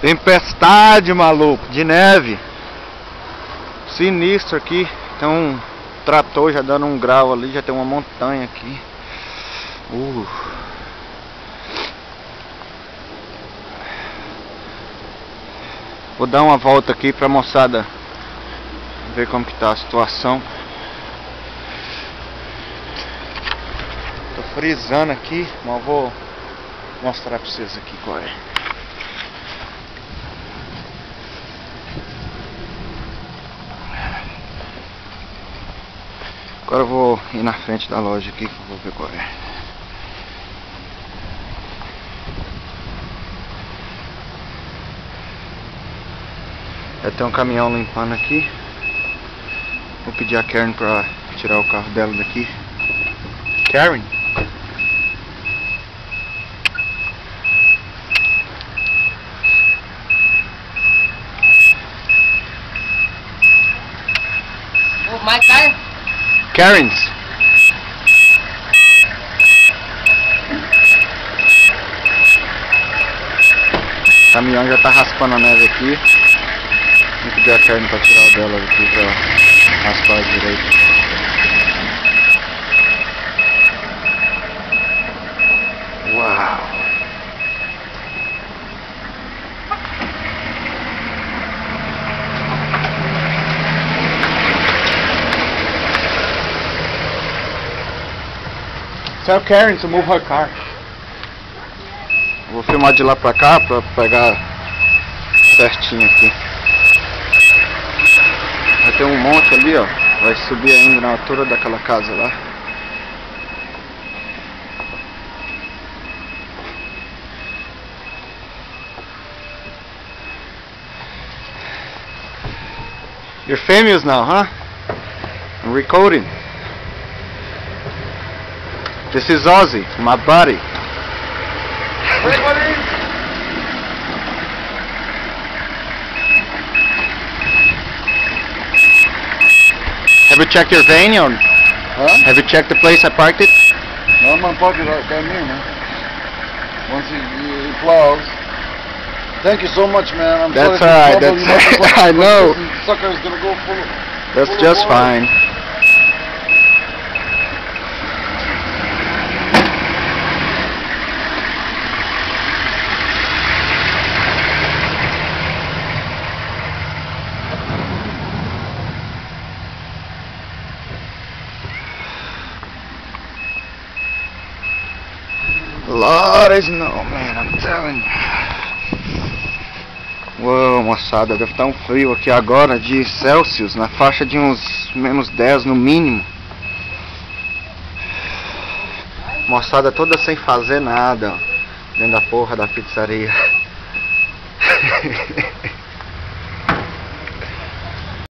Tempestade, maluco, de neve. Sinistro aqui. Tem um trator já dando um grau ali, já tem uma montanha aqui. Vou dar uma volta aqui pra moçada ver como que tá a situação. Tô frisando aqui, mas vou mostrar pra vocês aqui qual é. Agora eu vou ir na frente da loja aqui que eu vou ver qual é. Tem um caminhão limpando aqui. Vou pedir a Karen pra tirar o carro dela daqui. Karen? Oh, my car? Karen's. O caminhão já tá raspando a neve aqui. Vou pedir a Karen pra tirar o dela aqui pra raspar direito. Uau! Tell Karen to move her car. Vou filmar de lá pra cá pra pegar certinho aqui. Vai ter um monte ali, ó. Vai subir ainda na altura daquela casa lá. You're famous now, huh? I'm recording. This is Ozzy, my buddy. Hey, buddy. Have you checked your vein or? Huh? Have you checked the place I parked it? No, I'm gonna park it right down here, man. Once he plows. Thank you so much, man. I'm That's sorry alright. for the trouble. You must have I know. Sucker's gonna go full. That's full of just water. fine. A lot of snow, man, I'm telling you. Uou, moçada, deve estar um frio aqui agora de Celsius, na faixa de uns -10 no mínimo. Moçada toda sem fazer nada, ó, dentro da porra da pizzaria.